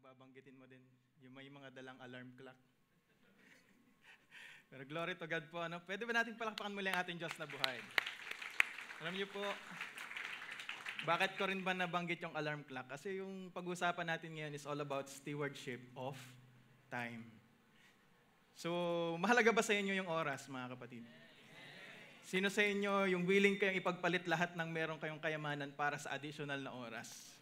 babanggitin mo din yung may mga dalang alarm clock. Pero glory to God po. Ano? Pwede ba natin palakpakan muli ang ating Diyos na buhay? Alam niyo po, bakit ko rin ba nabanggit yung alarm clock? Kasi yung pag-usapan natin ngayon is all about stewardship of time. So, mahalaga ba sa inyo yung oras, mga kapatid? Sino sa inyo yung willing kayong ipagpalit lahat ng meron kayong kayamanan para sa additional na oras?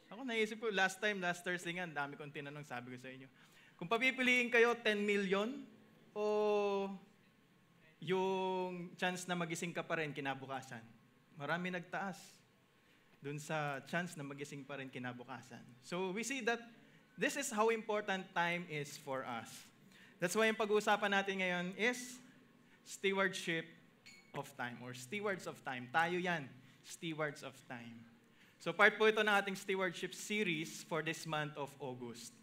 Ako naisip ko, last Thursday nga, dami kong tinanong, sabi ko sa inyo. Kung papipiliin kayo, 10 million o yung chance na magising ka pa rin kinabukasan? Marami nagtaas dun sa chance na magising pa rin kinabukasan. So we see that this is how important time is for us. That's why yung pag-uusapan natin ngayon is stewardship of time or stewards of time. Tayo yan, stewards of time. So part po ito ng ating stewardship series for this month of August.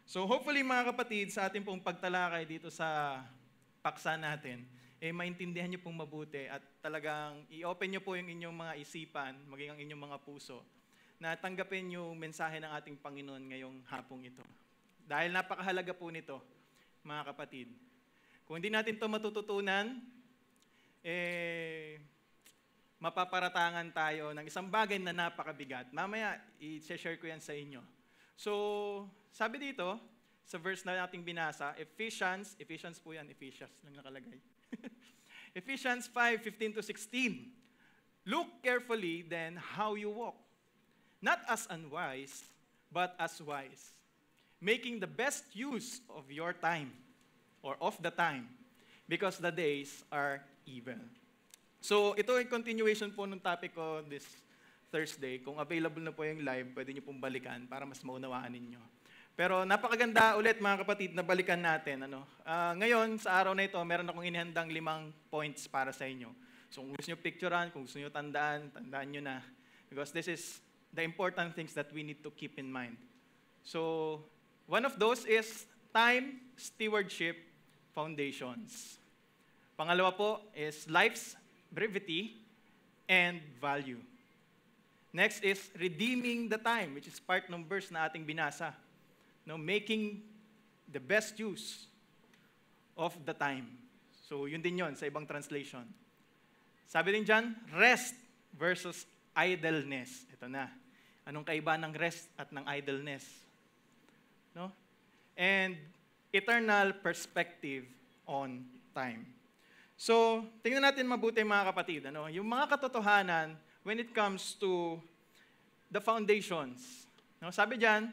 So hopefully mga kapatid, sa ating pong pagtalakay dito sa paksa natin, maintindihan niyo pong mabuti at talagang i-open niyo po yung inyong mga isipan, maging ang inyong mga puso, na tanggapin yung mensahe ng ating Panginoon ngayong hapong ito. Dahil napakahalaga po nito, mga kapatid. Kung hindi natin ito matututunan, mapaparatangan tayo ng isang bagay na napakabigat. Mamaya, i-share ko yan sa inyo. So, sabi dito, sa verse na nating binasa, Ephesians po yan, Ephesians lang nakalagay. Ephesians 5:15-16. Look carefully then how you walk, not as unwise, but as wise, making the best use of your time, or of the time, because the days are evil. So, ito ay continuation po ng topic ko this Thursday. Kung available na po yung live, pwede nyo pong balikan para mas maunawaan ninyo. Pero napakaganda ulit mga kapatid na balikan natin. Ngayon, sa araw na ito, meron akong inihandang 5 points para sa inyo. So kung gusto nyo picturean, kung gusto nyo tandaan nyo na. Because this is the important things that we need to keep in mind. So, one of those is time stewardship foundations. Pangalawa po is life's brevity and value. Next is redeeming the time, which is part ng verse na ating binasa. Making the best use of the time. So, yun din yun sa ibang translation. Sabi din dyan, rest versus idleness. Ito na. Anong kaiba ng rest at ng idleness? And eternal perspective on time. So, tingnan natin mabuti mga kapatid. Yung mga katotohanan when it comes to the foundations. Sabi dyan,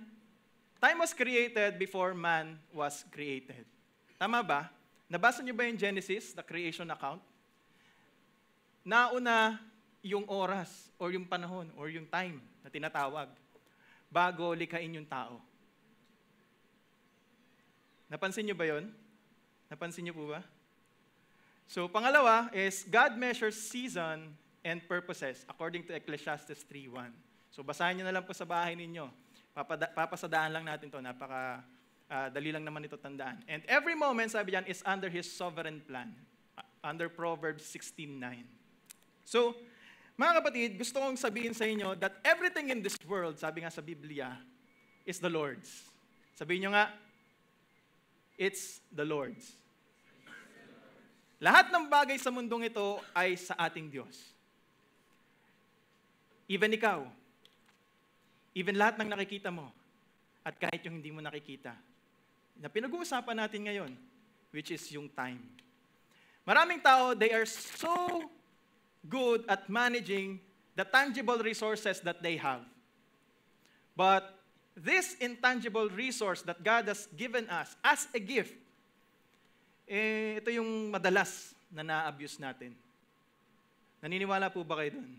time was created before man was created. Tama ba? Nabasa niyo ba yung Genesis, the creation account? Nauna yung oras or yung panahon or yung time na tinatawag bago likhain yung tao. Napansin niyo ba yun? Napansin niyo po ba? So, pangalawa is God measures season and purposes according to Ecclesiastes 3:1. So, basahin niyo na lang po sa bahay ninyo. Papasadaan lang natin to. Dali lang naman ito tandaan. And every moment, sabi diyan, is under His sovereign plan. Under Proverbs 16:9. So, mga kapatid, gusto kong sabihin sa inyo that everything in this world, sabi nga sa Biblia, is the Lord's. Sabihin nyo nga, it's the Lord's. Lahat ng bagay sa mundong ito ay sa ating Diyos. Even ikaw, even lahat ng nakikita mo, at kahit yung hindi mo nakikita, na pinag-uusapan natin ngayon, which is yung time. Maraming tao, they are so good at managing the tangible resources that they have. But this intangible resource that God has given us as a gift, ito yung madalas na na-abuse natin. Naniniwala po ba kayo dun?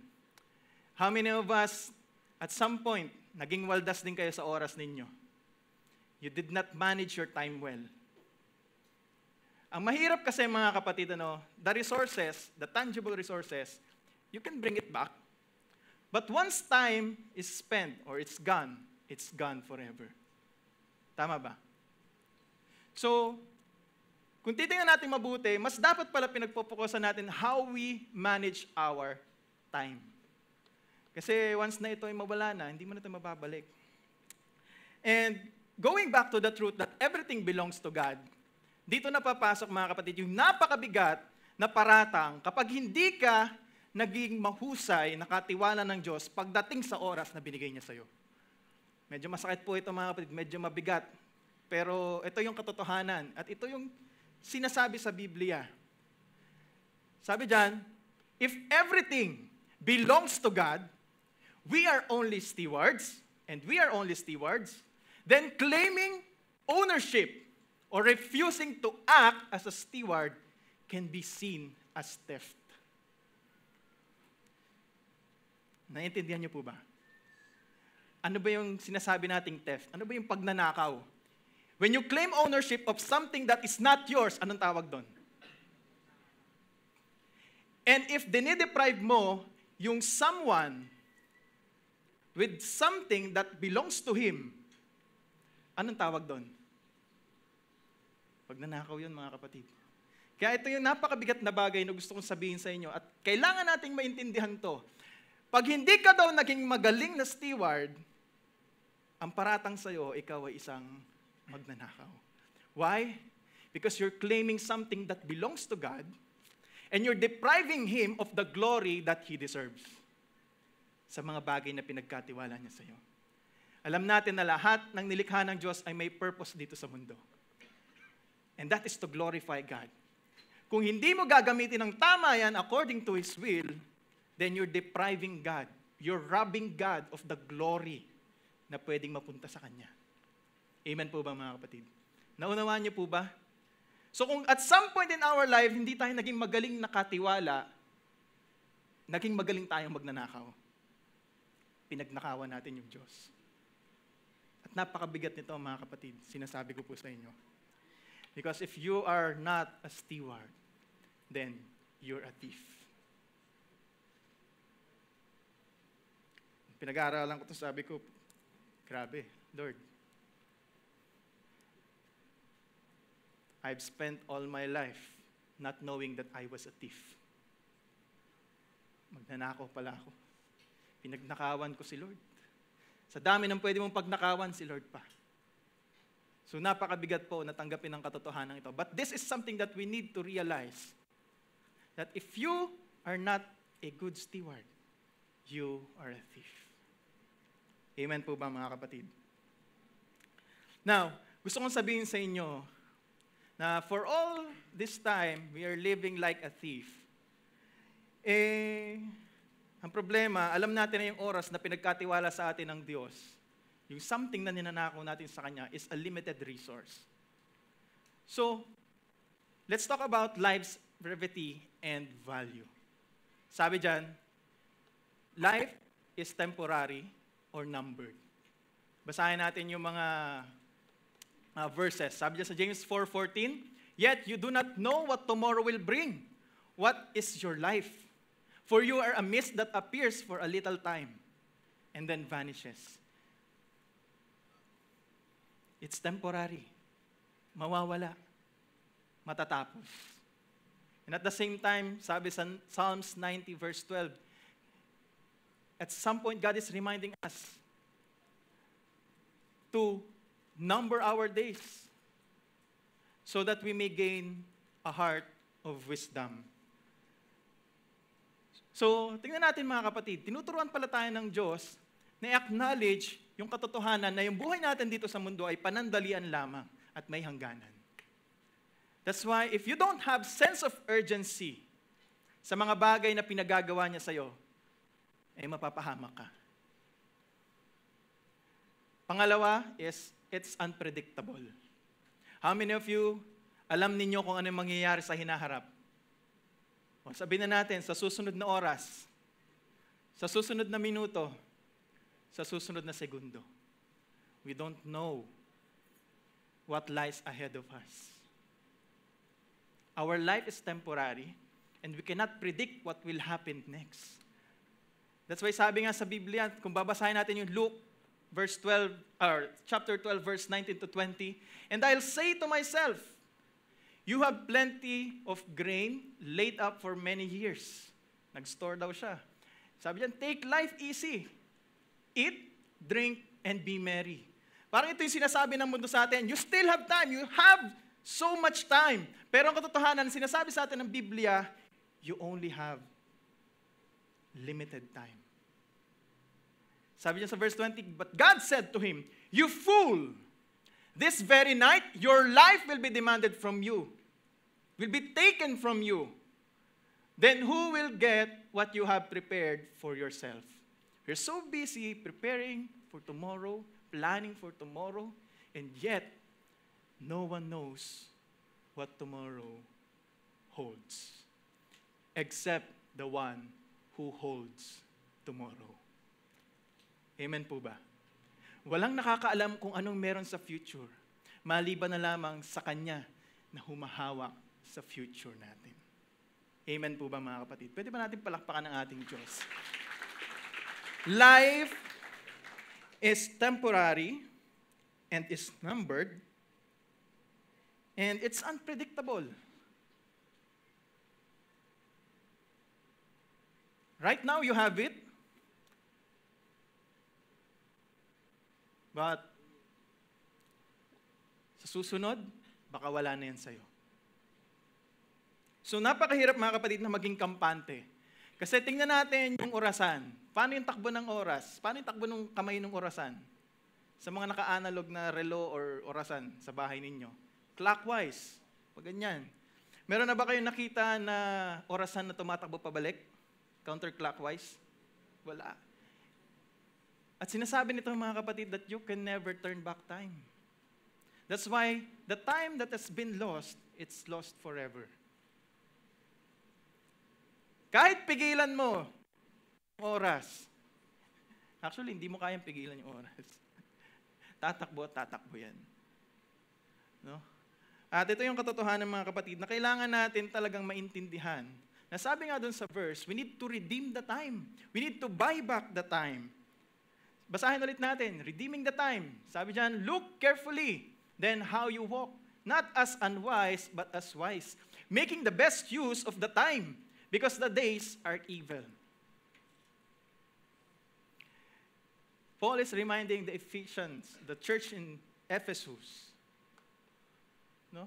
How many of us, at some point, naging waldas din kayo sa oras ninyo? You did not manage your time well. Ang mahirap kasi mga kapatid, the resources, the tangible resources, you can bring it back. But once time is spent or it's gone forever. Tama ba? So, kung titingnan natin mabuti, mas dapat pala pinagpopokusan natin how we manage our time. Kasi once na ito ay mawala na, hindi mo na ito mababalik. And going back to the truth that everything belongs to God, dito na papasok mga kapatid, yung napakabigat na paratang kapag hindi ka naging mahusay, nakatiwala ng Diyos pagdating sa oras na binigay niya sa'yo. Medyo masakit po ito mga kapatid, medyo mabigat. Pero ito yung katotohanan at ito yung sinasabi sa Biblia. Sabi diyan, if everything belongs to God, we are only stewards, and we are only stewards, then claiming ownership or refusing to act as a steward can be seen as theft. Naiintindihan niyo po ba? Ano ba yung sinasabi nating theft? Ano ba yung pagnanakaw? When you claim ownership of something that is not yours, anong tawag doon? And if dinideprive mo yung someone with something that belongs to him, anong tawag doon? Pagnanakaw yun, mga kapatid. Kaya ito yung napakabigat na bagay na gusto kong sabihin sa inyo at kailangan nating maintindihan to. Pag hindi ka daw naging magaling na steward, ang paratang sa'yo, ikaw ay isang magnanakaw. Why? Because you're claiming something that belongs to God and you're depriving Him of the glory that He deserves sa mga bagay na pinagkatiwala niya sa iyo. Alam natin na lahat ng nilikha ng Diyos ay may purpose dito sa mundo. And that is to glorify God. Kung hindi mo gagamitin ng tama yan according to His will, then you're depriving God. You're robbing God of the glory na pwedeng mapunta sa Kanya. Amen po ba mga kapatid? Naunawaan niyo po ba? So kung at some point in our life, hindi tayo naging magaling nakatiwala, naging magaling tayong magnanakaw. Pinagnakawan natin yung Diyos. At napakabigat nito mga kapatid, sinasabi ko po sa inyo. Because if you are not a steward, then you're a thief. Pinag-aaralan ko ito, sabi ko, grabe, Lord. I've spent all my life not knowing that I was a thief. Magnanakaw pala ako. Pinagnakawan ko si Lord. Sa dami ng pwede mong pagnakawan, si Lord pa. So napakabigat po na tanggapin ang katotohanan ito. But this is something that we need to realize. That if you are not a good steward, you are a thief. Amen po ba mga kapatid? Now, gusto kong sabihin sa inyo, na for all this time, we are living like a thief. Ang problema, alam natin na yung oras na pinagkatiwala sa atin ng Diyos, yung something na ninanakaw natin sa Kanya is a limited resource. So, let's talk about life's brevity and value. Sabi dyan, life is temporary or numbered. Basahin natin yung mga verses. Sabi niya sa James 4:14, yet you do not know what tomorrow will bring. What is your life? For you are a mist that appears for a little time and then vanishes. It's temporary. Mawawala. Matatapos. And at the same time, sabi sa Psalms 90 verse 12, at some point God is reminding us to number our days so that we may gain a heart of wisdom. So, tingnan natin mga kapatid, tinuturuan pala tayo ng Diyos na acknowledge yung katotohanan na yung buhay natin dito sa mundo ay panandalian lamang at may hangganan. That's why if you don't have sense of urgency sa mga bagay na pinagagawa niya sa'yo, ay mapapahamak ka. Pangalawa is, it's unpredictable. How many of you, alam ninyo kung ano yung mangyayari sa hinaharap? O, sabihin na natin, sa susunod na oras, sa susunod na minuto, sa susunod na segundo. We don't know what lies ahead of us. Our life is temporary, and we cannot predict what will happen next. That's why sabi nga sa Biblia, kung babasahin natin yung Luke, chapter 12, verse 19 to 20, and I'll say to myself, you have plenty of grain laid up for many years. Nag-store daw siya. Sabi niyan, take life easy. Eat, drink, and be merry. Parang ito yung sinasabi ng mundo sa atin, you still have time, you have so much time. Pero ang katotohanan, sinasabi sa atin ng Biblia, you only have limited time. Sabi niya sa verse 20, but God said to him, you fool, this very night, your life will be demanded from you, will be taken from you. Then who will get what you have prepared for yourself? You're so busy preparing for tomorrow, planning for tomorrow, and yet, no one knows what tomorrow holds, except the one who holds tomorrow. Amen po ba? Walang nakakaalam kung anong meron sa future, maliban na lamang sa Kanya na humahawak sa future natin. Amen po ba mga kapatid? Pwede ba natin palakpakan ang ating Diyos? Life is temporary and is numbered and it's unpredictable. Right now you have it, but sa susunod, baka wala na yan sa'yo. So napakahirap mga kapatid na maging kampante. Kasi tingnan natin yung orasan. Paano yung takbo ng oras? Paano yung takbo ng kamay ng orasan? Sa mga naka-analog na relo or orasan sa bahay ninyo. Clockwise. Pag ganyan. Meron na ba kayong nakita na orasan na tumatakbo pabalik? Counterclockwise? Wala. At sinasabi nito mga kapatid that you can never turn back time. That's why the time that has been lost, it's lost forever. Kahit pigilan mo oras. Actually, hindi mo kayang pigilan yung oras. Tatakbo yan. No? At ito yung katotohanan mga kapatid na kailangan natin talagang maintindihan. Nasabi nga doon sa verse, we need to redeem the time. We need to buy back the time. Basahin ulit natin, redeeming the time. Sabi diyan, look carefully, then how you walk. Not as unwise, but as wise. Making the best use of the time, because the days are evil. Paul is reminding the Ephesians, the church in Ephesus, no,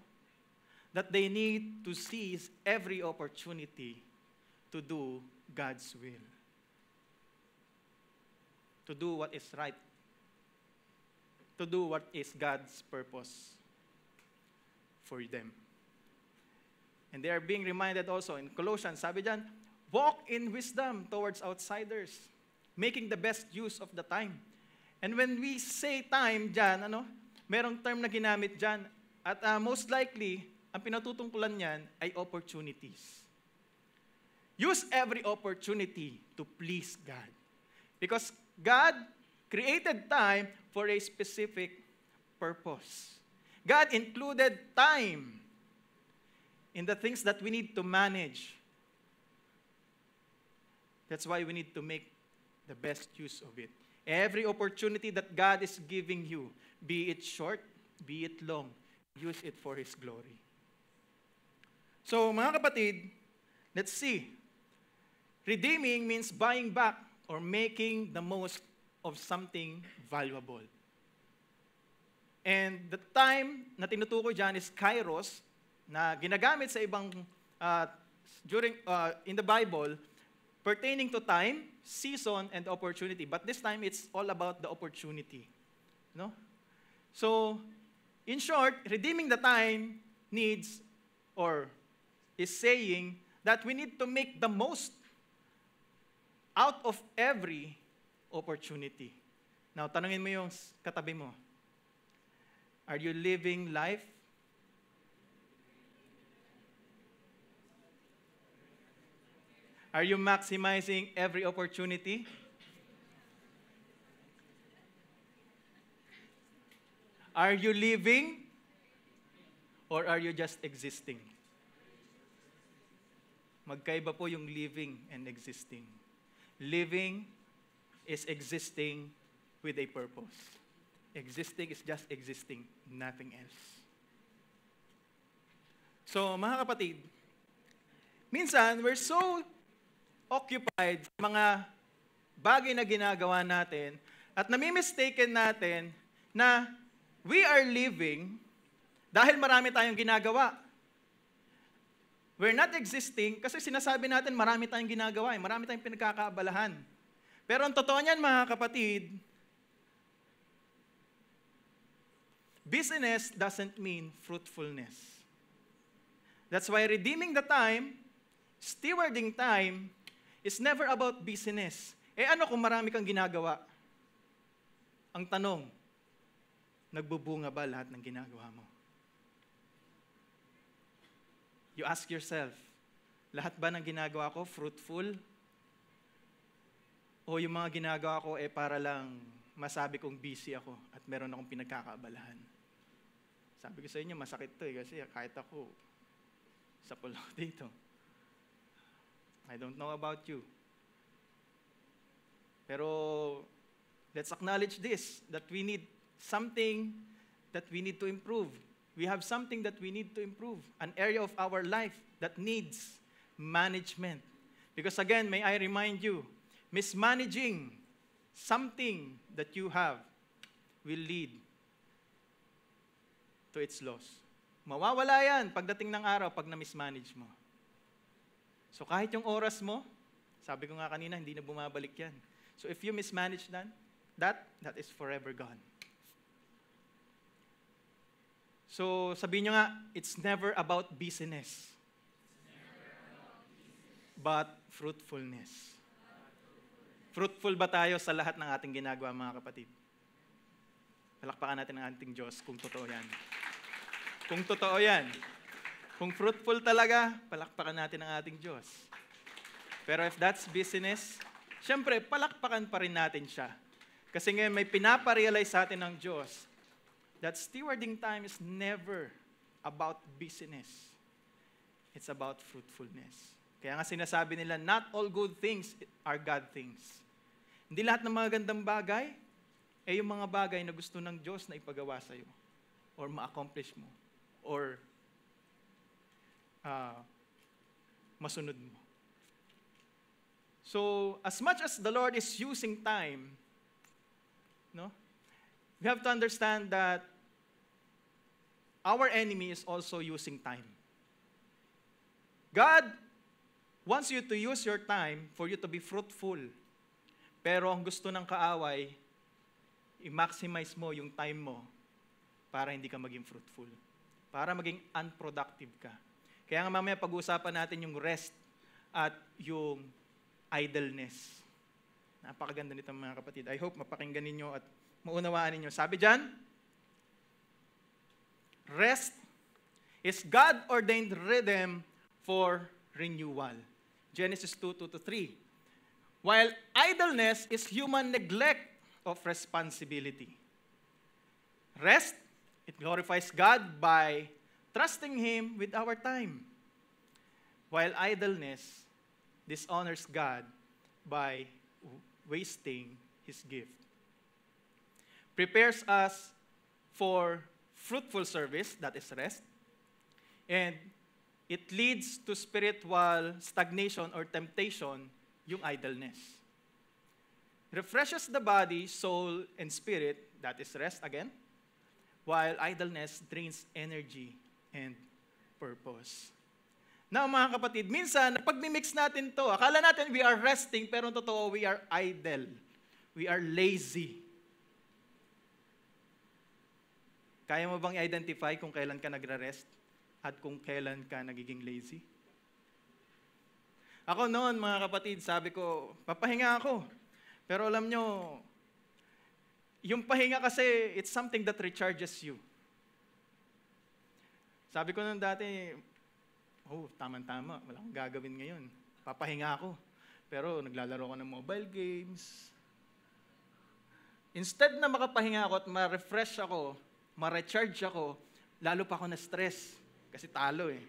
that they need to seize every opportunity to do God's will, to do what is right, to do what is God's purpose for them. And they are being reminded also in Colossians, sabi dyan, walk in wisdom towards outsiders, making the best use of the time. And when we say time dyan, merong term na ginamit dyan, at most likely, ang pinatutungkulan niyan ay opportunities. Use every opportunity to please God. Because God created time for a specific purpose. God included time in the things that we need to manage. That's why we need to make the best use of it. Every opportunity that God is giving you, be it short, be it long, use it for His glory. So, mga kapatid, let's see. Redeeming means buying back or making the most of something valuable. And the time na tinutukoy dyan is kairos, na ginagamit sa ibang, in the Bible, pertaining to time, season, and opportunity. But this time, it's all about the opportunity. No? So, in short, redeeming the time needs, or is saying that we need to make the most out of every opportunity. Now, tanungin mo yung katabi mo. Are you living life? Are you maximizing every opportunity? Are you living? Or are you just existing? Magkaiba po yung living and existing. Living is existing with a purpose. Existing is just existing, nothing else. So, mga kapatid, minsan, we're so occupied sa mga bagay na ginagawa natin at nami-mistaken natin na we are living dahil marami tayong ginagawa. We're not existing kasi sinasabi natin marami tayong ginagawa, marami tayong pinagkakaabalahan. Pero ang totoo niyan, mga kapatid, busyness doesn't mean fruitfulness. That's why redeeming the time, stewarding time, is never about busyness. Ano kung marami kang ginagawa? Ang tanong, nagbubunga ba lahat ng ginagawa mo? You ask yourself, lahat ba ng ginagawa ko fruitful? O yung mga ginagawa ko para lang masabi kong busy ako at meron akong pinagkakaabalahan? Sabi ko sa inyo, masakit to kasi kahit ako, sa pulo dito. I don't know about you. Pero let's acknowledge this, that we need something that we need to improve. We have something that we need to improve, an area of our life that needs management. Because again, may I remind you, mismanaging something that you have will lead to its loss. Mawawala yan pagdating ng araw pag na-mismanage mo. So kahit yung oras mo, sabi ko nga kanina, hindi na bumabalik yan. So if you mismanage that is forever gone. So sabihin nyo nga, it's never about busyness, but fruitfulness. Fruitful ba tayo sa lahat ng ating ginagawa, mga kapatid? Palakpakan natin ang ating Diyos kung totoo yan. Kung totoo yan. Kung fruitful talaga, palakpakan natin ang ating Diyos. Pero if that's busyness, syempre, palakpakan pa rin natin siya. Kasi ngayon may pinaparealize sa atin ng Diyos that stewarding time is never about busyness. It's about fruitfulness. Kaya nga sinasabi nila, not all good things are God things. Hindi lahat ng mga gandang bagay, yung mga bagay na gusto ng Diyos na ipagawa sa'yo or ma-accomplish mo or masunod mo. So, as much as the Lord is using time, we have to understand that our enemy is also using time. God wants you to use your time for you to be fruitful. Pero ang gusto ng kaaway, i-maximize mo yung time mo para hindi ka maging fruitful. Para maging unproductive ka. Kaya nga mamaya pag-uusapan natin yung rest at yung idleness. Napakaganda nito, mga kapatid. I hope mapakinggan ninyo at maunawaan ninyo. Sabi dyan, rest is God-ordained rhythm for renewal. Genesis 2:2-3. While idleness is human neglect of responsibility. Rest, it glorifies God by trusting Him with our time. While idleness dishonors God by wasting His gift. Prepares us for fruitful service, that is rest, and it leads to spiritual stagnation or temptation, yung idleness. Refreshes the body, soul, and spirit, that is rest again, while idleness drains energy and purpose. Now, mga kapatid, minsan, pag mimix natin to, akala natin we are resting, pero totoo, we are idle. We are lazy. Kaya mo bang i-identify kung kailan ka nagre-rest at kung kailan ka nagiging lazy? Ako noon, mga kapatid, sabi ko, papahinga ako. Pero alam nyo, yung pahinga kasi, it's something that recharges you. Sabi ko noon dati, tama-tama, wala akong gagawin ngayon. Papahinga ako. Pero naglalaro ko ng mobile games. Instead na makapahinga ako at ma-refresh ako, ma-recharge ako, lalo pa ako na-stress. Kasi talo eh.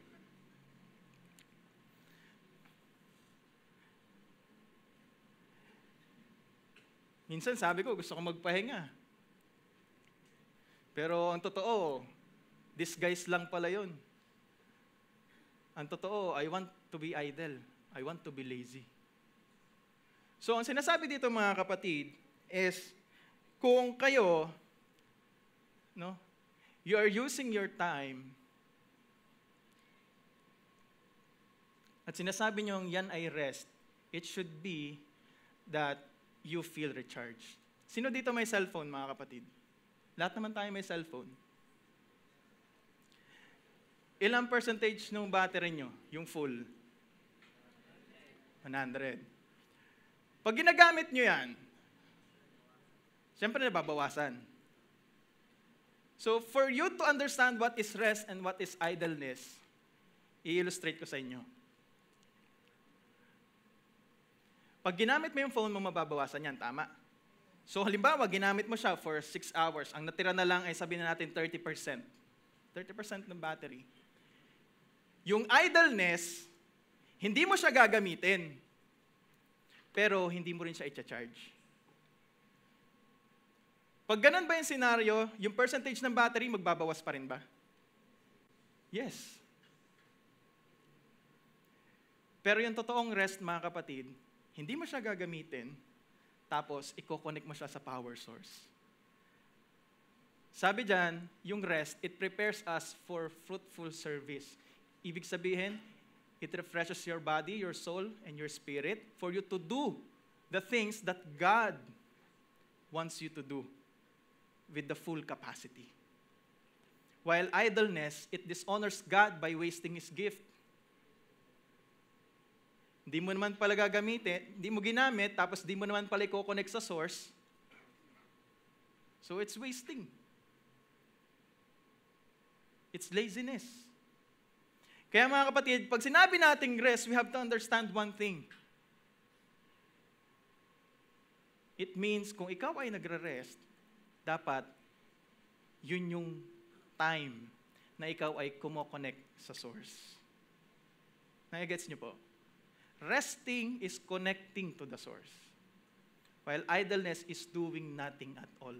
Minsan sabi ko, gusto ko magpahinga. Pero ang totoo, disguise lang pala yun. Ang totoo, I want to be idle. I want to be lazy. So, ang sinasabi dito, mga kapatid, is kung kayo no? You are using your time at sinasabi nyo yan ay rest, it should be that you feel recharged. Sino dito may cellphone, mga kapatid? Lahat naman tayo may cellphone. Ilang percentage ng battery nyo? Yung full? 100. Pag ginagamit nyo yan, siyempre nababawasan. So for you to understand what is rest and what is idleness, i-illustrate ko sa inyo. Pag ginamit mo yung phone mo, mababawasan yan, tama? So halimbawa, ginamit mo siya for 6 hours. Ang natira na lang ay sabihin na natin 30%. 30% ng battery. Yung idleness, hindi mo siya gagamitin. Pero hindi mo rin siya i-charge. Pag ganun ba yung scenario, yung percentage ng battery, magbabawas pa rin ba? Yes. Pero yung totoong rest, mga kapatid, hindi mo siya gagamitin, tapos i-connect mo siya sa power source. Sabi dyan, yung rest, it prepares us for fruitful service. Ibig sabihin, it refreshes your body, your soul, and your spirit for you to do the things that God wants you to do with the full capacity. While idleness, it dishonors God by wasting His gift. Hindi mo naman pala gagamitin, hindi mo ginamit, tapos hindi mo naman pala i-connect sa source. So it's wasting. It's laziness. Kaya mga kapatid, pag sinabi nating rest, we have to understand one thing. It means kung ikaw ay nagre-rest, dapat yun yung time na ikaw ay kumokonect sa source. Nagigets niyo po? Resting is connecting to the source. While idleness is doing nothing at all.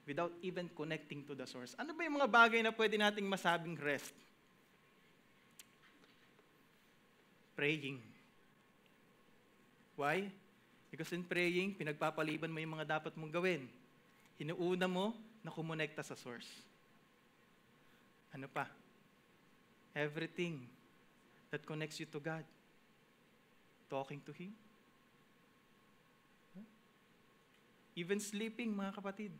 Without even connecting to the source. Ano ba yung mga bagay na pwede nating masabing rest? Praying. Why? Because in praying, pinagpapaliban mo yung mga dapat mong gawin. Hinuuna mo na kumonekta sa source. Ano pa? Everything that connects you to God. Talking to Him. Even sleeping, mga kapatid.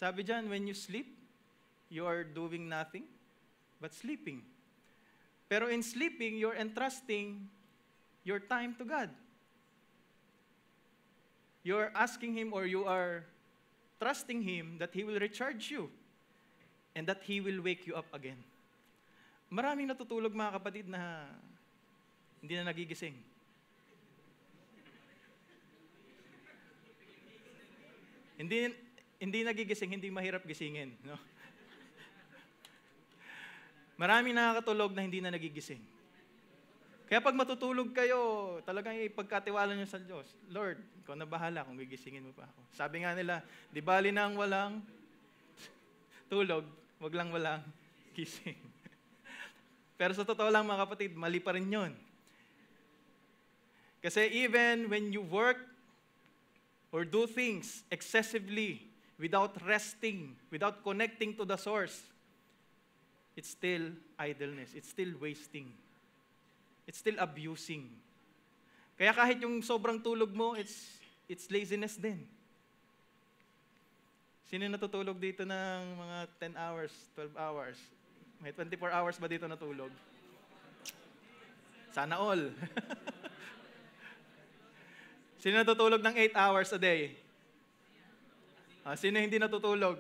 Sabi dyan, when you sleep, you are doing nothing but sleeping. Pero in sleeping, you're entrusting your time to God. You're asking Him or you are trusting Him that He will recharge you and that He will wake you up again. Maraming natutulog, mga kapatid, na hindi na nagigising. Hindi nagigising, hindi mahirap gisingin. No? Maraming nakakatulog na hindi na nagigising. Kaya pag matutulog kayo, talagang ipagkatiwala nyo sa Diyos. Lord, ikaw na bahala kung gigisingin mo pa ako. Sabi nga nila, di bali na ang walang tulog, wag lang walang gising. Pero sa totoo lang, mga kapatid, mali pa rin yun. Kasi even when you work or do things excessively without resting, without connecting to the source, it's still idleness. It's still wasting. It's still abusing. Kaya kahit yung sobrang tulog mo, it's laziness din. Sino natutulog dito ng mga 10 hours, 12 hours? May 24 hours ba dito natulog? Sana all. Sino natutulog ng 8 hours a day? Sino hindi natutulog?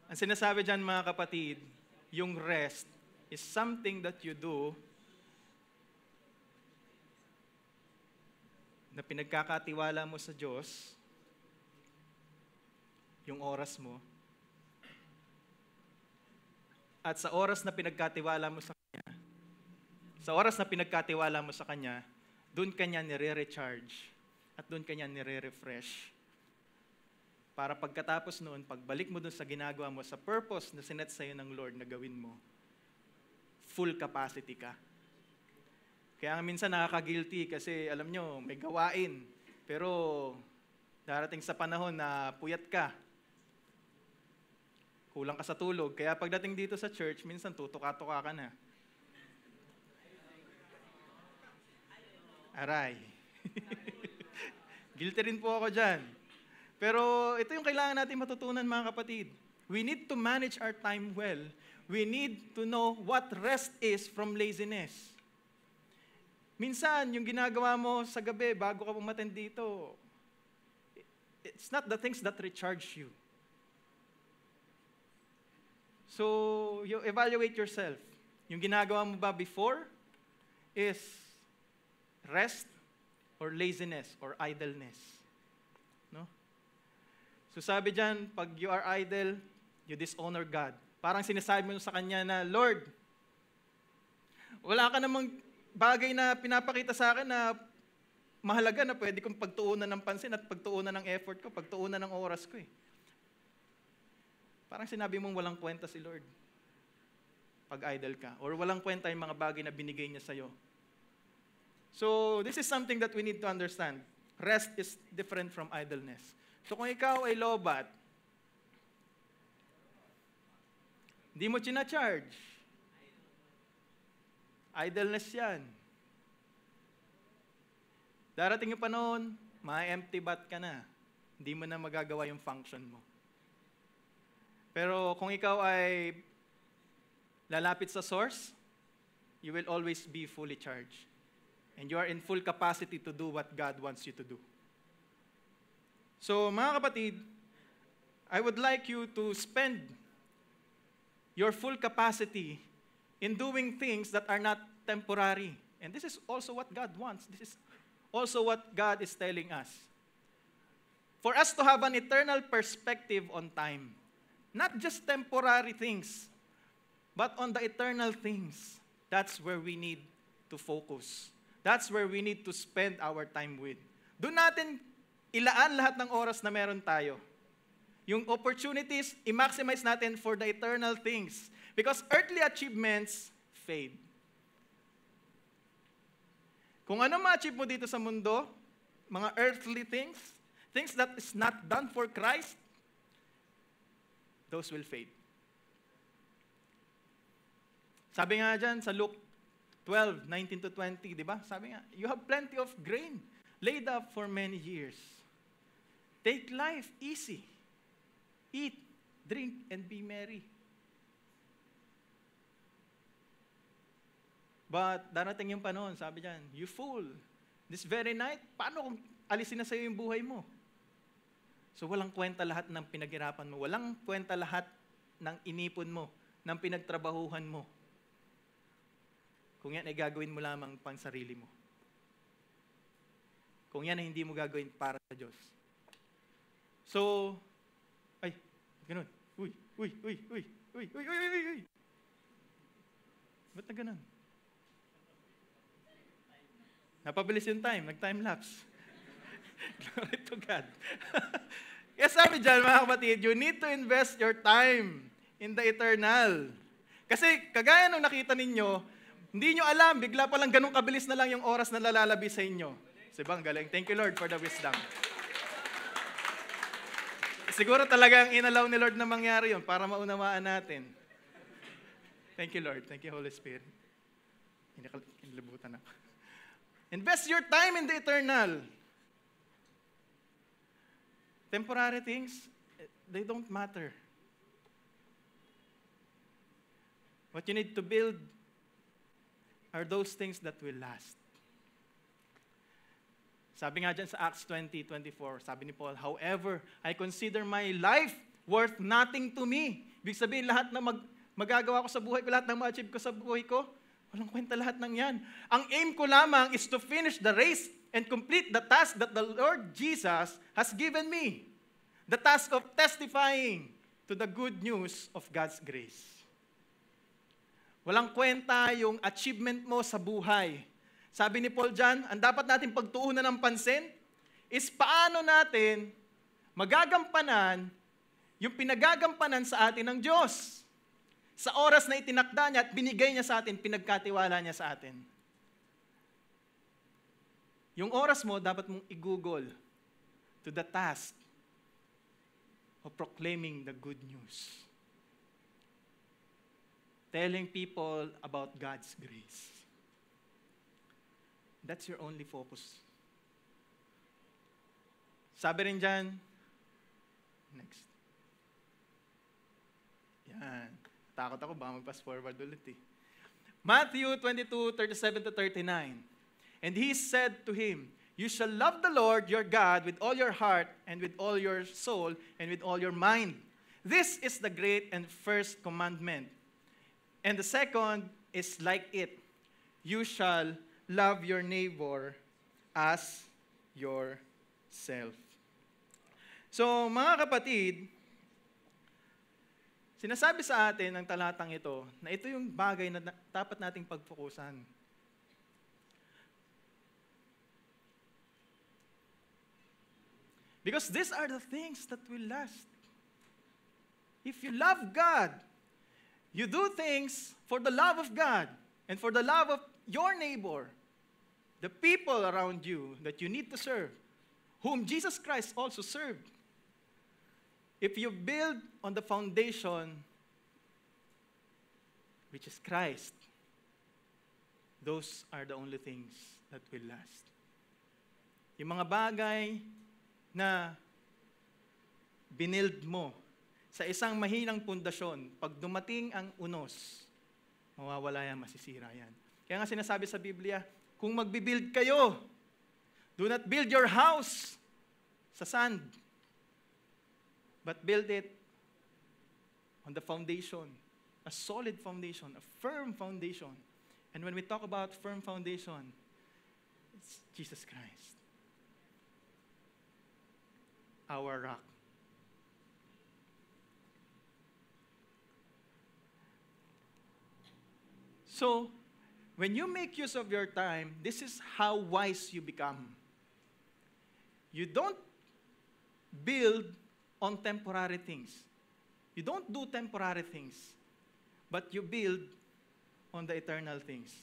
Ang sinasabi dyan, mga kapatid, yung rest is something that you do na pinagkakatiwala mo sa Diyos, yung oras mo, at sa oras na pinagkatiwala mo sa Kanya, doon Kanya nire-recharge at doon Kanya nire-refresh. Para pagkatapos noon, pagbalik mo doon sa ginagawa mo, sa purpose na sinet sa'yo ng Lord na gawin mo, full capacity ka. Kaya minsan nakaka-guilty kasi alam nyo, may gawain, pero Darating sa panahon na puyat ka, kulang ka sa tulog, kaya pagdating dito sa church, minsan tutuka-tuka ka na. Aray. Guilty rin po ako dyan. Pero ito yung kailangan natin matutunan, mga kapatid. We need to manage our time well. We need to know what rest is from laziness. Minsan, yung ginagawa mo sa gabi bago ka pumaten dito, it's not the things that recharge you. So, you evaluate yourself. Yung ginagawa mo ba before is rest or laziness or idleness. No? So sabi dyan, pag you are idle, you dishonor God. Parang sinasabi mo sa Kanya na, Lord, wala ka namang bagay na pinapakita sa akin na mahalaga na pwede kong pagtuunan ng pansin at pagtuunan ng effort ko, pagtuunan ng oras ko eh. Parang sinabi mong walang kwenta si Lord pag idle ka. Or walang kwenta yung mga bagay na binigay niya sa'yo. So, this is something that we need to understand. Rest is different from idleness. So, kung ikaw ay lobat, hindi mo charge. Idleness yan. Darating yung panahon, ma-empty bat ka na. Hindi mo na magagawa yung function mo. Pero kung ikaw ay lalapit sa source, you will always be fully charged. And you are in full capacity to do what God wants you to do. So, mga kapatid, I would like you to spend your full capacity in doing things that are not temporary. And this is also what God wants. This is also what God is telling us. For us to have an eternal perspective on time. Not just temporary things, but on the eternal things. That's where we need to focus. That's where we need to spend our time with. Doon natin ilaan lahat ng oras na meron tayo. Yung opportunities, i-maximize natin for the eternal things. Because earthly achievements fade. Kung ano ma-achieve mo dito sa mundo, mga earthly things, things that is not done for Christ, those will fade. Sabi nga dyan sa Luke 12, 19 to 20, di ba? Sabi nga, you have plenty of grain laid up for many years. Take life easy. Eat, drink, and be merry. But darating yung panahon, sabi dyan, you fool, this very night, paano kung alisin na sa'yo yung buhay mo? So walang kwenta lahat ng pinaghirapan mo. Walang kwenta lahat ng inipon mo, ng pinagtrabahuhan mo. Kung yan ay gagawin mo lamang pang sarili mo. Kung yan ay hindi mo gagawin para sa Diyos. So, ay, ganun. Uy. Ba't na ganun? Napabilis yung time, nag-time lapse. Glory to God. Yes, sabi dyan, mga kapatid, you need to invest your time in the eternal. Kasi, kagaya nung nakita ninyo, hindi nyo alam, bigla palang ganun kabilis na lang yung oras na lalalabi sa inyo. Sibang galing. Thank you, Lord, for the wisdom. Siguro talagang inalaw ni Lord na mangyari yun para maunawaan natin. Thank you, Lord. Thank you, Holy Spirit. Inilibutan ako. Invest your time in the eternal. Temporary things, they don't matter. What you need to build are those things that will last. Sabi nga dyan sa Acts 20:24, sabi ni Paul, however, I consider my life worth nothing to me. Ibig sabihin, lahat na magagawa ko sa buhay ko, lahat na ma-achieve ko sa buhay ko, walang kwenta lahat ng yan. Ang aim ko lamang is to finish the race and complete the task that the Lord Jesus has given me. The task of testifying to the good news of God's grace. Walang kwenta yung achievement mo sa buhay. Sabi ni Paul dyan, ang dapat natin pagtuunan ng pansin is paano natin magagampanan yung pinagagampanan sa atin ng Diyos. Sa oras na itinakda niya at binigay niya sa atin, pinagkatiwala niya sa atin. Yung oras mo, dapat mong i-google. to the task of proclaiming the good news. Telling people about God's grace. That's your only focus. Sabi rin dyan, next. Yan. Takot ako, baka mag-pass forward ulit eh. Matthew 22:37-39. And he said to him, you shall love the Lord your God with all your heart and with all your soul and with all your mind. This is the great and first commandment. And the second is like it. You shall love your neighbor as yourself. So, mga kapatid, sinasabi sa atin ng talatang ito na ito yung bagay na dapat nating pagfokusan. Because these are the things that will last. If you love God, you do things for the love of God and for the love of your neighbor, the people around you that you need to serve, whom Jesus Christ also served. If you build on the foundation, which is Christ, those are the only things that will last. Yung mga bagay na binild mo sa isang mahinang pundasyon, pag dumating ang unos, mawawala yan, masisira yan. Kaya nga sinasabi sa Biblia, kung magbibuild kayo, do not build your house sa sand, but build it on the foundation, a solid foundation, a firm foundation. And when we talk about firm foundation, it's Jesus Christ, our rock. So, when you make use of your time, this is how wise you become. You don't build on temporary things. You don't do temporary things, but you build on the eternal things.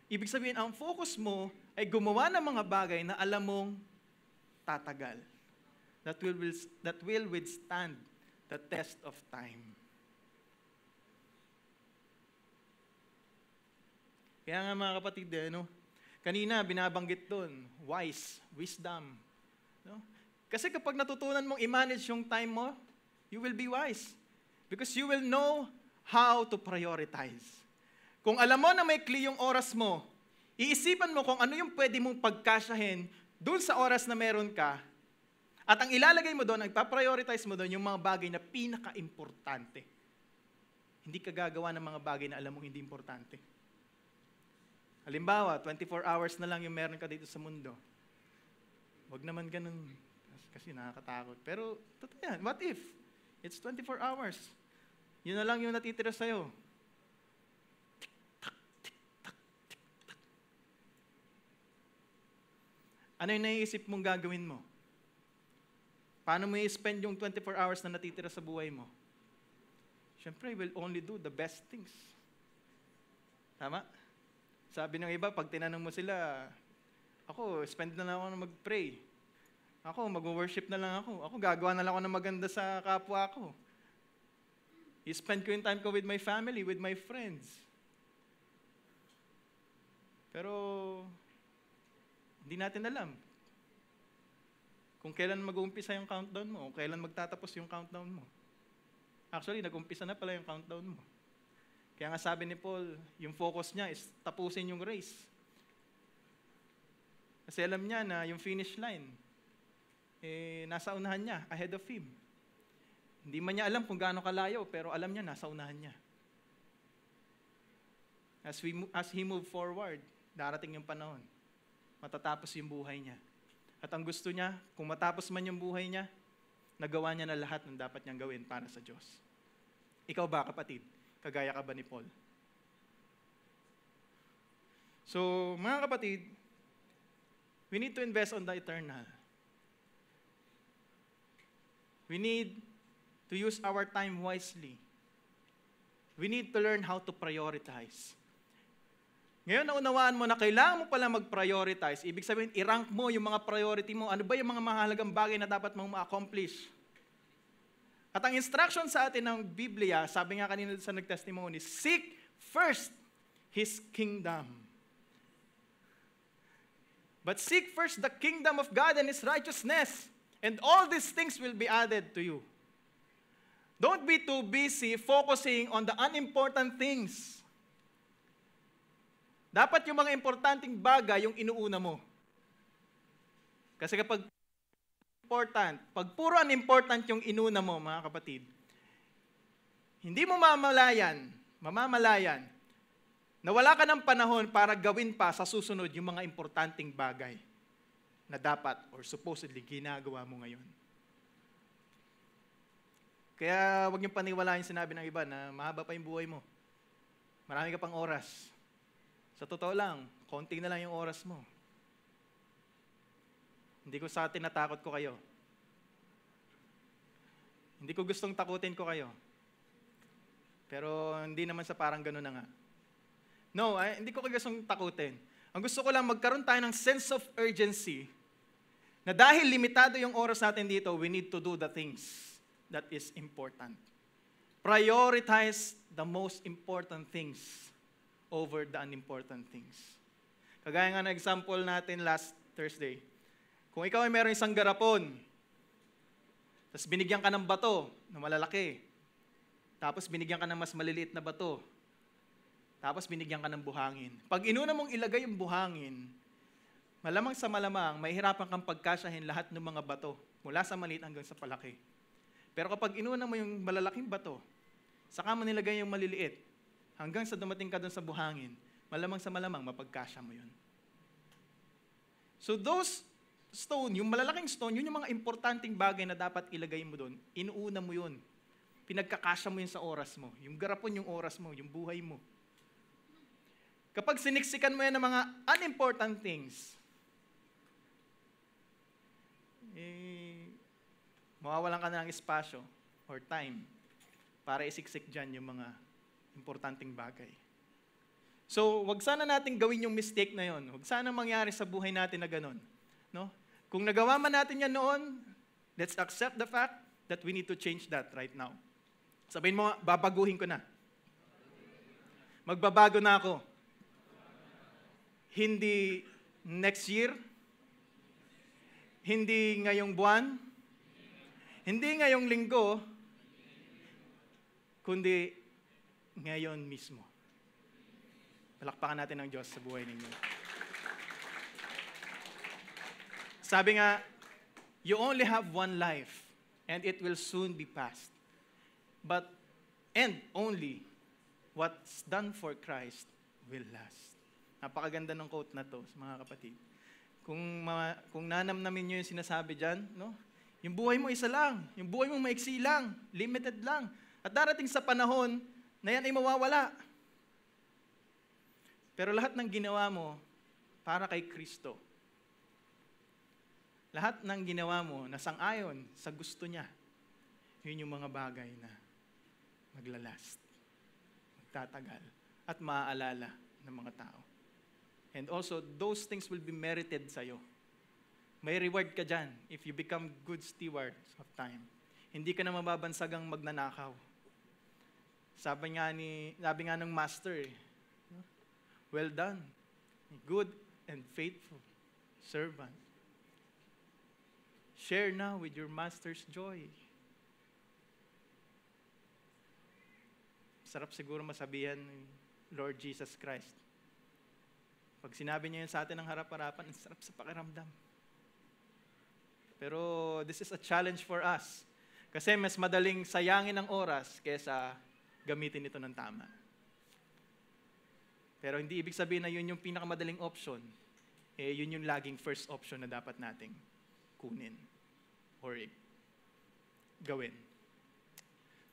Ibig sabihin, ang focus mo ay gumawa ng mga bagay na alam mong tatagal. That will withstand the test of time. Kaya nga mga kapatid, kanina binabanggit doon, wisdom. No? Kasi kapag natutunan mong i-manage yung time mo, you will be wise. Because you will know how to prioritize. Kung alam mo na may kli yung oras mo, iisipan mo kung ano yung pwede mong pagkasyahin doon sa oras na meron ka, at ang ilalagay mo doon, ang ipaprioritize mo doon, yung mga bagay na pinaka-importante. Hindi ka gagawa ng mga bagay na alam mong hindi importante. Halimbawa, 24 hours na lang yung meron ka dito sa mundo. Huwag naman ganun, kasi nakakatakot. Pero, totoo yan. What if? It's 24 hours. Yun na lang yung natitira sa'yo. Ano yung naiisip mong gagawin mo? Paano mo i-spend yung 24 hours na natitira sa buhay mo? Siyempre, we'll only do the best things. Tama? Sabi ng iba, pag tinanong mo sila, ako, spend na lang ako na mag-pray. Ako, mag-worship na lang ako. Ako, gagawa na lang ako ng maganda sa kapwa ko. I-spend ko yung time ko with my family, with my friends. Pero, hindi natin alam kung kailan mag-uumpisa yung countdown mo, kung kailan magtatapos yung countdown mo. Actually, nag-umpisa na pala yung countdown mo. Kaya nga sabi ni Paul, yung focus niya is tapusin yung race. Kasi alam niya na yung finish line, nasa unahan niya, ahead of him. Hindi man niya alam kung gaano kalayo, pero alam niya, nasa unahan niya. As he moved forward, darating yung panahon, matatapos yung buhay niya. At ang gusto niya, kung matapos man yung buhay niya, nagawa niya na lahat ng dapat niyang gawin para sa Diyos. Ikaw ba, kapatid? Kagaya ka ba ni Paul? So, mga kapatid, we need to invest on the eternal. We need to use our time wisely. We need to learn how to prioritize. Ngayon, naunawaan mo na kailangan mo pala mag-prioritize. Ibig sabihin, i-rank mo yung mga priority mo. Ano ba yung mga mahalagang bagay na dapat mong ma-accomplish? At ang instruction sa atin ng Biblia, sabi nga kanina sa nag-testimony, seek first His kingdom. But seek first the kingdom of God and His righteousness, and all these things will be added to you. Don't be too busy focusing on the unimportant things. Dapat yung mga importanteng bagay yung inuuna mo. Kasi kapag pag puro unimportant yung inuna mo, mga kapatid, hindi mo mamamalayan, na wala ka ng panahon para gawin pa sa susunod yung mga importanteng bagay na dapat or supposedly ginagawa mo ngayon. Kaya huwag niyong paniwalaan yung sinabi ng iba na mahaba pa yung buhay mo. Marami ka pang oras. Sa totoo lang, konti na lang yung oras mo. Hindi ko sa tinatakot ko kayo. Hindi ko gustong takutin ko kayo. Pero hindi naman sa parang gano'n na nga. No, hindi ko gustong takutin. Ang gusto ko lang magkaroon tayo ng sense of urgency na dahil limitado yung oras natin dito, we need to do the things that is important. Prioritize the most important things over the unimportant things. Kagaya nga na example natin last Thursday. Kung ikaw ay meron isang garapon, tapos binigyan ka ng bato na malalaki, tapos binigyan ka ng mas maliliit na bato, tapos binigyan ka ng buhangin. Pag inuna mong ilagay yung buhangin, malamang sa malamang, mahihirapan kang pagkasyahin lahat ng mga bato, mula sa maliit hanggang sa palaki. Pero kapag inuna mo yung malalaking bato, saka mo nilagay yung maliliit, hanggang sa dumating ka doon sa buhangin, malamang sa malamang, mapagkasya mo yun. So those stone, yung malalaking stone, yun yung mga importanteng bagay na dapat ilagay mo doon. Inuuna mo yun. Pinagkakasya mo yun sa oras mo. Yung garapon yung oras mo, yung buhay mo. Kapag siniksikan mo yan ng mga unimportant things, mawawalan ka na ng espasyo or time para isiksik dyan yung mga importanteng bagay. So, wag sana natin gawin yung mistake na yon. Wag sana mangyari sa buhay natin na ganun. No? Kung nagawa man natin yan noon, let's accept the fact that we need to change that right now. Sabihin mo, babaguhin ko na. Magbabago na ako. Hindi next year, hindi ngayong buwan, hindi ngayong linggo, kundi ngayon mismo. Palakpakan natin ang Diyos sa buhay ninyo. Sabi nga, you only have one life, and it will soon be past. And only what's done for Christ will last. Napakaganda ng quote na to, mga kapatid. Kung nanamnamin nyo yung sinasabi dyan, no? Yung buhay mo isa lang. Yung buhay mo maiksi lang. Limited lang. At darating sa panahon na yan ay mawawala. Pero lahat ng ginawa mo para kay Kristo. Lahat ng ginawa mo na sang-ayon sa gusto niya. Yun yung mga bagay na maglalast, magtatagal, at maaalala ng mga tao. And also, those things will be merited sa'yo. May reward ka dyan if you become good stewards of time. Hindi ka na mababansagang magnanakaw. Sabi nga ng master, well done, good and faithful servant. Share now with your master's joy. Sarap siguro masabihan ni Lord Jesus Christ. Pag sinabi niya yun sa atin ng harap-harapan, ang sarap sa pakiramdam. Pero this is a challenge for us. Kasi mas madaling sayangin ang oras kesa gamitin ito ng tama. Pero hindi ibig sabihin na yun yung pinakamadaling option. Yun yung laging first option na dapat nating kunin or gawin.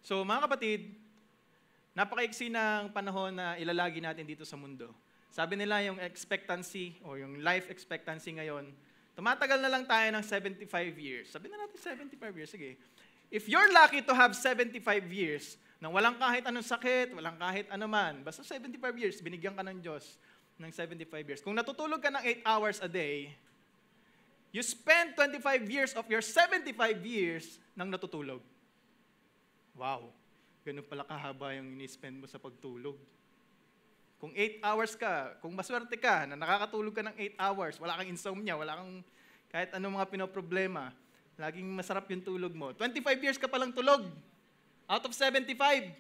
So mga kapatid, napakaiksi ng panahon na ilalagi natin dito sa mundo. Sabi nila yung expectancy o yung life expectancy ngayon, tumatagal na lang tayo ng 75 years. Sabi na natin 75 years, sige. If you're lucky to have 75 years, nang walang kahit anong sakit, walang kahit ano man, basta 75 years, binigyan ka ng Diyos ng 75 years. Kung natutulog ka ng 8 hours a day, you spend 25 years of your 75 years nang natutulog. Wow, ganun pala kahaba yung ini-spend mo sa pagtulog. Kung 8 hours ka, kung maswerte ka na nakakatulog ka ng 8 hours, wala kang insomnia, wala kang kahit anong mga pinoproblema, laging masarap yung tulog mo. 25 years ka palang tulog out of 75.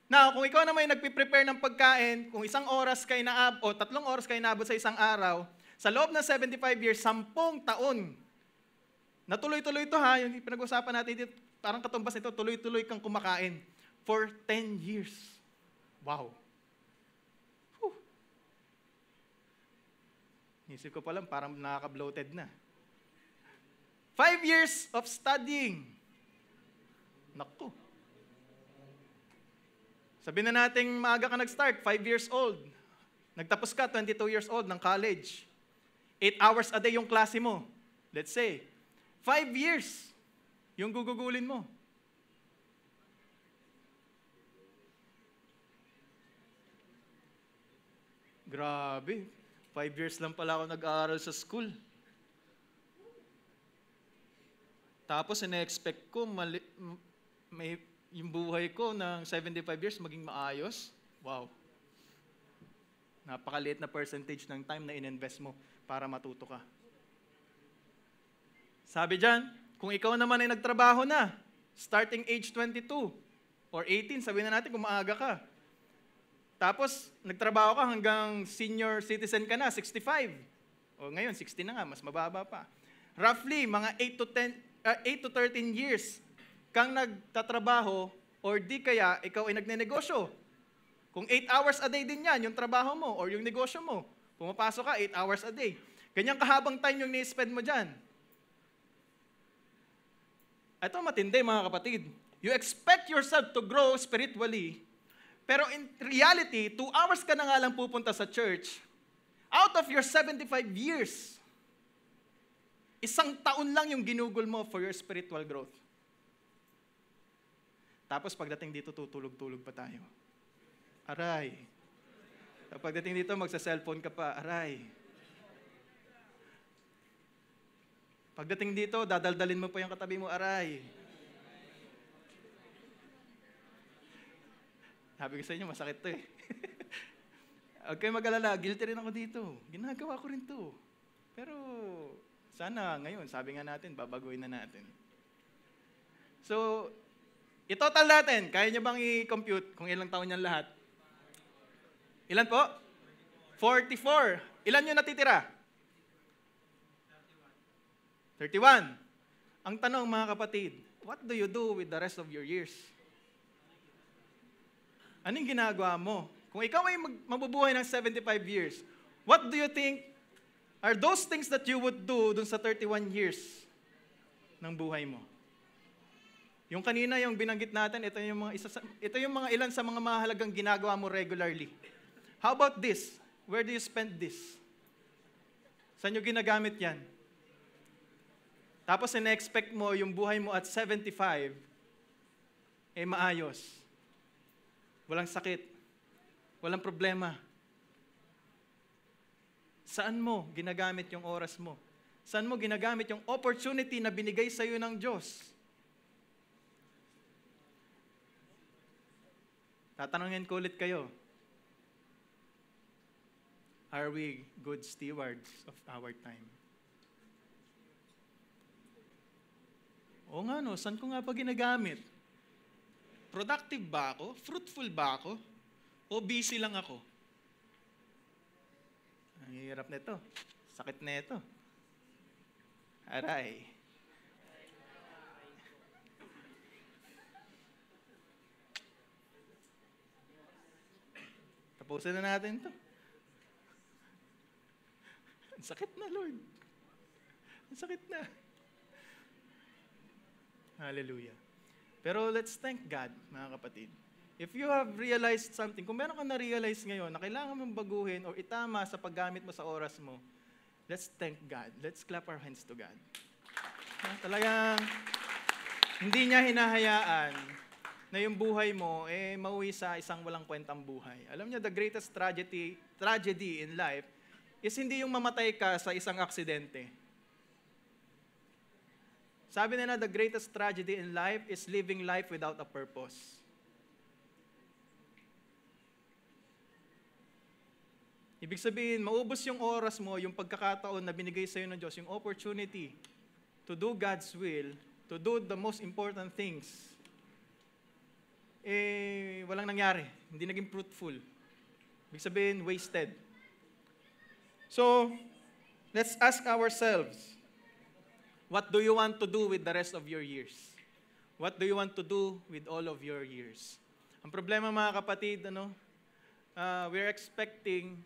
Now, kung ikaw naman yung nagpiprepare ng pagkain, kung 1 oras ka inaabot, o 3 oras ka inaabot sa isang araw, sa loob ng 75 years, 10 taon, na tuloy-tuloy ito ha, yung pinag-usapan natin dito, parang katumbas nito, tuloy-tuloy kang kumakain for 10 years. Wow. Whew. Isip ko pa lang, parang nakaka-bloated na. 5 years of studying. Naku. Sabihin na natin, maaga ka nag-start, 5 years old. Nagtapos ka, 22 years old ng college. 8 hours a day yung klase mo. Let's say, 5 years yung gugugulin mo. Grabe, 5 years lang pala ako nag-aaral sa school. Tapos, ina-expect ko, yung buhay ko ng 75 years maging maayos. Wow. Napakaliit na percentage ng time na in-invest mo para matuto ka. Sabi dyan, kung ikaw naman ay nagtrabaho na, starting age 22 or 18, sabihin na natin kung maaga ka. Tapos, nagtrabaho ka hanggang senior citizen ka na, 65. O ngayon, 60 na nga, mas mababa pa. Roughly, mga 8 to 13 years kang nagtatrabaho or di kaya ikaw ay nagnenegosyo. Kung 8 hours a day din yan, yung trabaho mo or yung negosyo mo, pumapasok ka 8 hours a day. Ganyang kahabang time yung ni-spend mo dyan. Ito matindi mga kapatid. You expect yourself to grow spiritually, pero in reality, 2 hours ka na nga lang pupunta sa church. Out of your 75 years, 1 taon lang yung ginugol mo for your spiritual growth. Tapos pagdating dito, tutulog-tulog pa tayo. Aray. Pagdating dito, magsa-cellphone ka pa. Aray. Pagdating dito, dadaldalin mo pa yung katabi mo. Aray. Sabi ko sa inyo, masakit to eh. Huwag kayo mag-alala, guilty rin ako dito. Ginagawa ko rin to. Pero sana ngayon, sabi nga natin, babaguhin na natin. So, i-total natin. Kaya nyo bang i-compute kung ilang taon yan lahat? Ilan po? 44. Ilan yung natitira? 31. Ang tanong mga kapatid, what do you do with the rest of your years? Anong ginagawa mo? Kung ikaw ay mabubuhay ng 75 years, what do you think are those things that you would do dun sa 31 years ng buhay mo? Yung kanina, yung binanggit natin, ito yung mga ilan sa mga mahalagang ginagawa mo regularly. How about this? Where do you spend this? Saan nyo ginagamit yan? Tapos ina-expect mo yung buhay mo at 75, maayos. Walang sakit. Walang problema. Saan mo ginagamit yung oras mo? Saan mo ginagamit yung opportunity na binigay sa iyo ng Diyos? Tatanungin ko ulit kayo. Are we good stewards of our time? O nga no, saan ko nga pa ginagamit? Productive ba ako? Fruitful ba ako? O busy lang ako? Ang hirap nito. Sakit na ito. Aray. Tapusin na natin ito. Ang sakit na, Lord. Ang sakit na. Hallelujah. Pero let's thank God, mga kapatid. If you have realized something, kung meron ka na-realize ngayon na kailangan mong baguhin o itama sa paggamit mo sa oras mo, let's thank God. Let's clap our hands to God. Talagang hindi niya hinahayaan na yung buhay mo, mauwi sa isang walang kwentang buhay. Alam niyo, the greatest tragedy in life is hindi yung mamatay ka sa isang aksidente. Sabi nila, the greatest tragedy in life is living life without a purpose. Ibig sabihin, maubos yung oras mo, yung pagkakataon na binigay sa'yo ng Diyos, yung opportunity to do God's will, to do the most important things, walang nangyari. Hindi naging fruitful. Ibig sabihin, wasted. So, let's ask ourselves, what do you want to do with the rest of your years? What do you want to do with all of your years? Ang problema, mga kapatid, we're expecting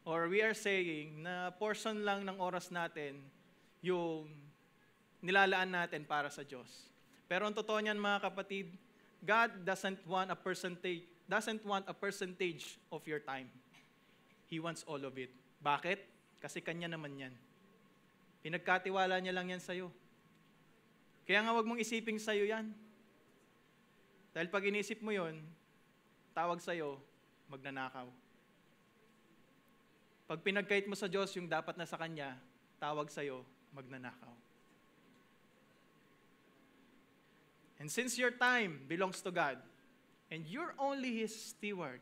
or we are saying na portion lang ng oras natin yung nilalaan natin para sa Diyos. Pero ang totoo niyan, mga kapatid, God doesn't want a percentage of your time. He wants all of it. Bakit? Kasi Kanya naman yan. Pinagkatiwala niya lang yan sa'yo. Kaya nga wag mong isiping sa'yo yan. Dahil pag inisip mo yon, tawag sa'yo, magnanakaw. Pag pinagkait mo sa Diyos yung dapat na sa Kanya, tawag sa'yo, magnanakaw. And since your time belongs to God, and you're only His steward,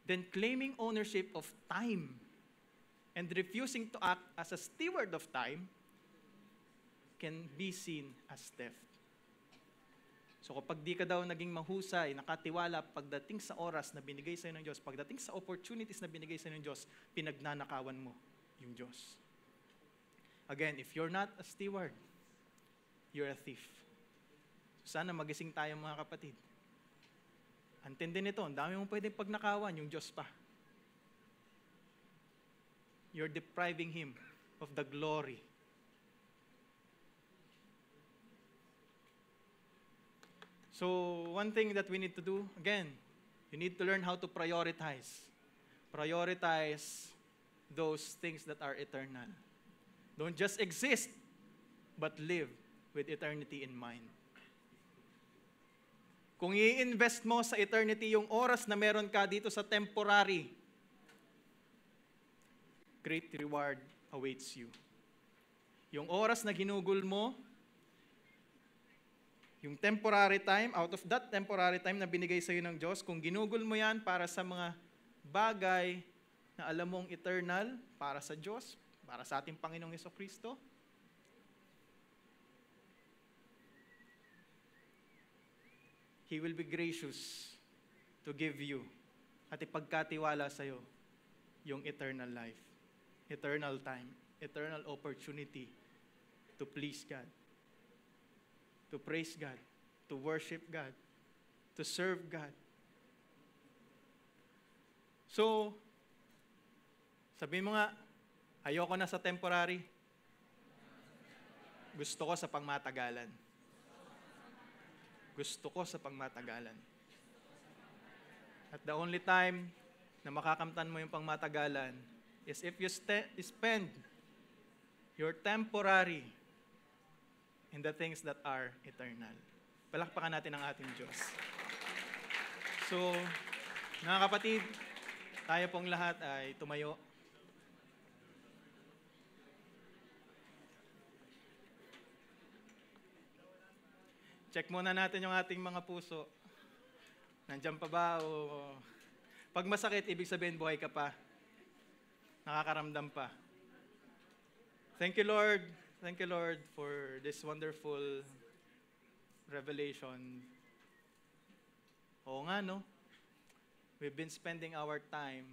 then claiming ownership of time and refusing to act as a steward of time can be seen as theft. So kapag di ka daw naging mahusay, nakatiwala pagdating sa oras na binigay sa'yo ng Diyos, pagdating sa opportunities na binigay sa'yo ng Diyos, pinagnanakawan mo yung Diyos. Again, if you're not a steward, you're a thief. Sana magising tayo, mga kapatid. Antindi nito, ang dami mong pwedeng pagnakawan, yung Diyos pa. You're depriving Him of the glory. So, one thing that we need to do, again, you need to learn how to prioritize. Prioritize those things that are eternal. Don't just exist, but live with eternity in mind. Kung i-invest mo sa eternity yung oras na meron ka dito sa temporary, great reward awaits you. Yung oras na ginugol mo, yung temporary time, out of that temporary time na binigay sa'yo ng Diyos, kung ginugol mo yan para sa mga bagay na alam mong eternal, para sa Diyos, para sa ating Panginoong Jesucristo, He will be gracious to give you at ipagkatiwala sa'yo yung eternal life, eternal time, eternal opportunity to please God, to praise God, to worship God, to serve God. So, sabihin mo nga, ayoko na sa temporary. Gusto ko sa pangmatagalan. Gusto ko sa pangmatagalan. At the only time na makakamtan mo yung pangmatagalan is if you spend your temporary in the things that are eternal. Palakpakan natin ang ating Diyos. So, mga kapatid, tayo pong lahat ay tumayo. Check muna natin yung ating mga puso. Nandiyan pa ba o pag masakit, ibig sabihin buhay ka pa. Nakakaramdam pa. Thank you, Lord. Thank you, Lord, for this wonderful revelation. Oo nga, no? We've been spending our time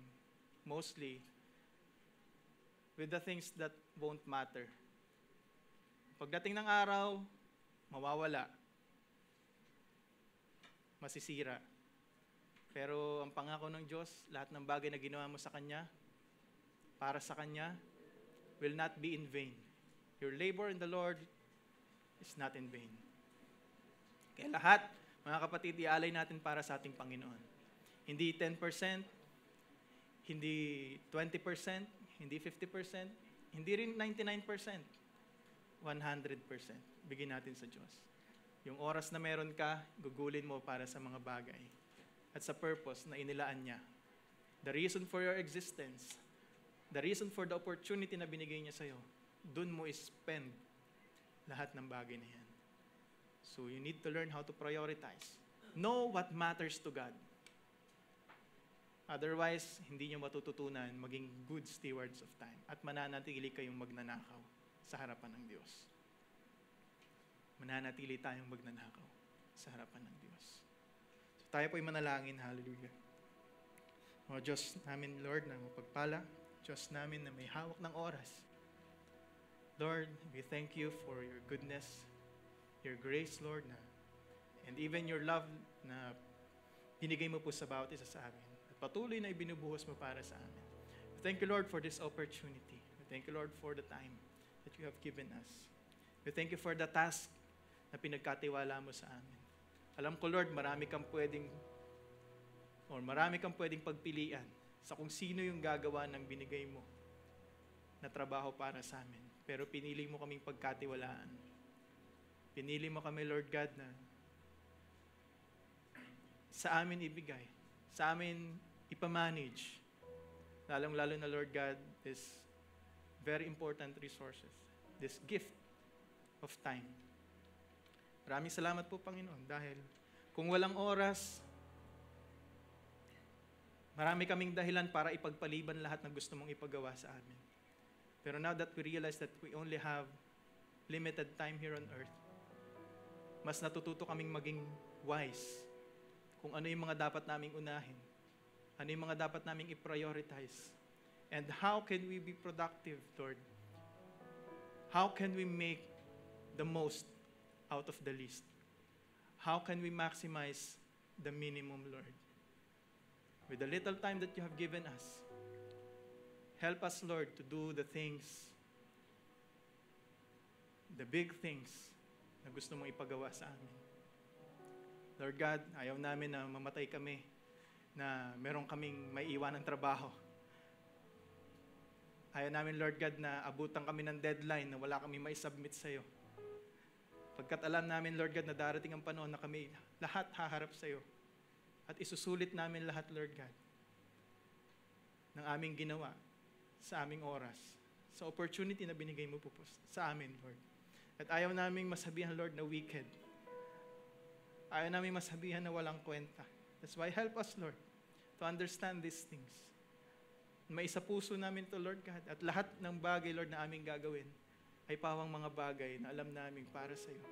mostly with the things that won't matter. Pagdating ng araw, mawawala. Masisira. Pero ang pangako ng Diyos, lahat ng bagay na ginawa mo sa Kanya, para sa Kanya, will not be in vain. Your labor in the Lord is not in vain. Kaya lahat, mga kapatid, ialay natin para sa ating Panginoon. Hindi 10%, hindi 20%, hindi 50%, hindi rin 99%, 100%. Bigyan natin sa Diyos. Yung oras na meron ka, gugulin mo para sa mga bagay at sa purpose na inilaan niya. The reason for your existence, the reason for the opportunity na binigay niya sa'yo, dun mo spend lahat ng bagay na yan. So you need to learn how to prioritize. Know what matters to God. Otherwise, hindi niyo matututunan maging good stewards of time at mananatili kayong magnanakaw sa harapan ng Diyos. Mananatili tayong magnanakaw sa harapan ng Diyos. So tayo po'y manalangin. Hallelujah. O Diyos namin, Lord, na mapagpala. Diyos namin na may hawak ng oras. Lord, we thank you for your goodness, your grace, Lord, and even your love na binigay mo po sa bawat isa sa amin. At patuloy na ibinubuhos mo para sa amin. We thank you, Lord, for this opportunity. We thank you, Lord, for the time that you have given us. We thank you for the task na pinagkatiwala mo sa amin. Alam ko, Lord, marami kang pwedeng pagpilian sa kung sino yung gagawa ng binigay mo na trabaho para sa amin. Pero pinili mo kaming pagkatiwalaan. Pinili mo kami, Lord God, na sa amin ibigay, sa amin ipamanage. Lalong-lalo na, Lord God, this very important resources, this gift of time. Maraming salamat po, Panginoon, dahil kung walang oras, marami kaming dahilan para ipagpaliban lahat ng gusto mong ipagawa sa amin. Pero now that we realize that we only have limited time here on earth, mas natututo kaming maging wise kung ano yung mga dapat naming unahin, ano yung mga dapat naming i-prioritize, and how can we be productive, Lord? How can we make the most out of the least? How can we maximize the minimum, Lord? With the little time that you have given us, help us, Lord, to do the things, the big things na gusto mong ipagawa sa amin. Lord God, ayaw namin na mamatay kami, na meron kaming may iwan ng trabaho. Ayaw namin, Lord God, na abutan kami ng deadline na wala kami may submit sa'yo. Pagkat alam namin, Lord God, na darating ang panahon na kami lahat haharap sa'yo. At isusulit namin lahat, Lord God, ng aming ginawa sa aming oras, sa opportunity na binigay mo po sa amin, Lord. At ayaw naming masabihan, Lord, na wicked. Ayaw naming masabihan na walang kwenta. That's why help us, Lord, to understand these things. May isa puso namin to, Lord God, at lahat ng bagay, Lord, na aming gagawin ay pawang mga bagay na alam namin para sa iyo.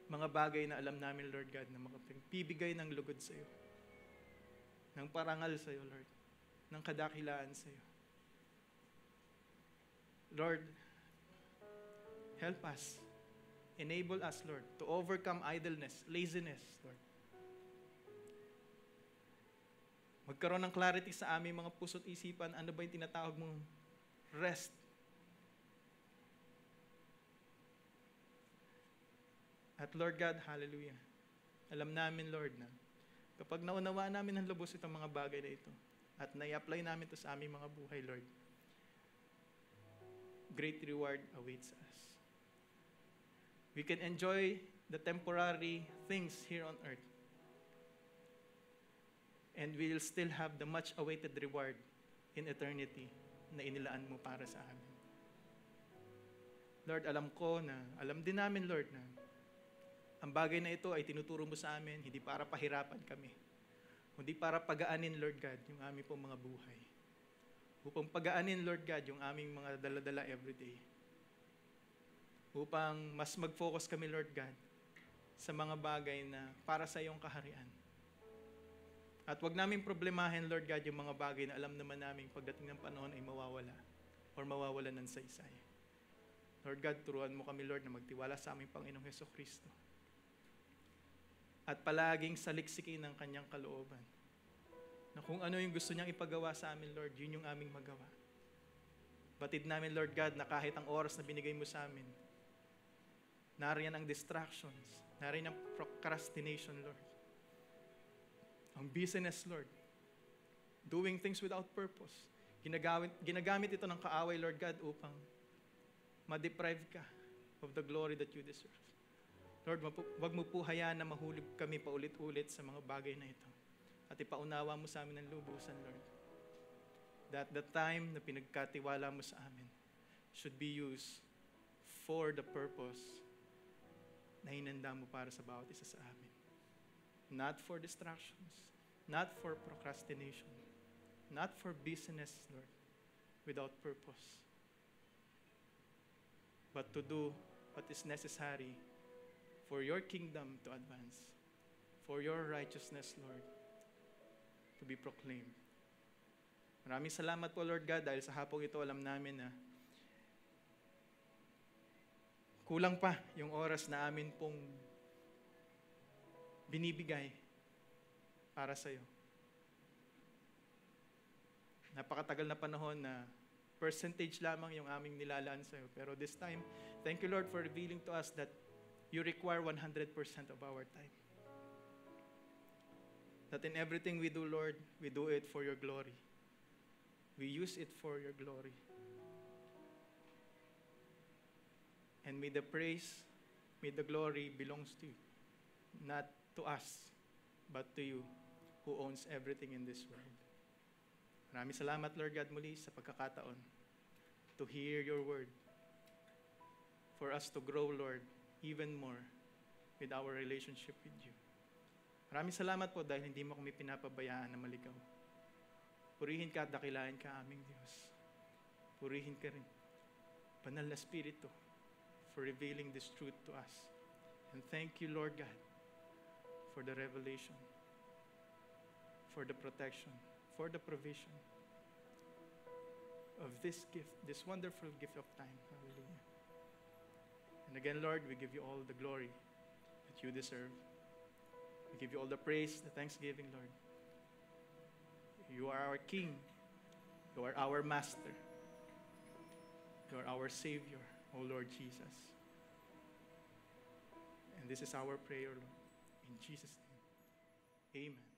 Mga bagay na alam namin, Lord God, na makapibigay ng lugod sa iyo, ng parangal sa iyo, Lord, ng kadakilaan sa iyo. Lord, help us. Enable us, Lord, to overcome idleness, laziness, Lord. Magkaroon ng clarity sa aming mga puso't isipan, ano ba yung tinatawag mong rest? At Lord God, hallelujah, alam namin, Lord, na kapag naunawaan namin ng lubos itong mga bagay na ito, at nai-apply namin ito sa aming mga buhay, Lord, great reward awaits us. We can enjoy the temporary things here on earth, and we will still have the much-awaited reward in eternity na inilaan mo para sa amin. Lord, alam din namin, Lord, na ang bagay na ito ay tinuturo mo sa amin, hindi para pahirapan kami, kundi para pagaanin, Lord God, yung aming pong mga buhay. Upang pagaanin, Lord God, yung aming mga dala-dala everyday. Upang mas mag-focus kami, Lord God, sa mga bagay na para sa iyong kaharian. At wag namin problemahin, Lord God, yung mga bagay na alam naman namin pagdating ng panahon ay mawawala or mawawala ng saysay. Lord God, turuan mo kami, Lord, na magtiwala sa aming Panginoong Hesukristo. At palaging saliksikin ng kanyang kalooban. Na kung ano yung gusto niyang ipagawa sa amin, Lord, yun yung aming magawa. Batid namin, Lord God, na kahit ang oras na binigay mo sa amin, nariyan ang distractions, nariyan ang procrastination, Lord. Ang busyness, Lord. Doing things without purpose. Ginagamit ito ng kaaway, Lord God, upang ma-deprive ka of the glory that you deserve. Lord, wag mo po hayaan na mahulog kami paulit-ulit sa mga bagay na ito. At ipaunawa mo sa amin ng lubusan, Lord. That the time na pinagkatiwala mo sa amin should be used for the purpose na hinanda mo para sa bawat isa sa amin. Not for distractions, not for procrastination, not for business, Lord, without purpose, but to do what is necessary for your kingdom to advance, for your righteousness, Lord, to be proclaimed. Maraming salamat po, Lord God, dahil sa hapong ito alam namin na kulang pa yung oras na amin pong binibigay para sa iyo. Napakatagal na panahon na percentage lamang yung aming nilalaan sa iyo. Pero this time, thank you, Lord, for revealing to us that you require 100% of our time. That in everything we do, Lord, we do it for your glory. We use it for your glory. And may the praise, may the glory belongs to you. Not to us, but to you who owns everything in this world. Maraming salamat, Lord God, muli sa pagkakataon to hear your word. For us to grow, Lord, even more with our relationship with you. Maraming salamat po dahil hindi mo kami pinapabayaan na maligaw. Purihin ka at dakilain ka aming Diyos. Purihin ka rin, Banal na Espiritu, for revealing this truth to us. And thank you, Lord God, for the revelation, for the protection, for the provision of this gift, this wonderful gift of time. Hallelujah. And again, Lord, we give you all the glory that you deserve. We give you all the praise, the thanksgiving, Lord. You are our King. You are our Master. You are our Savior, O Lord Jesus. And this is our prayer, Lord. In Jesus' name, amen.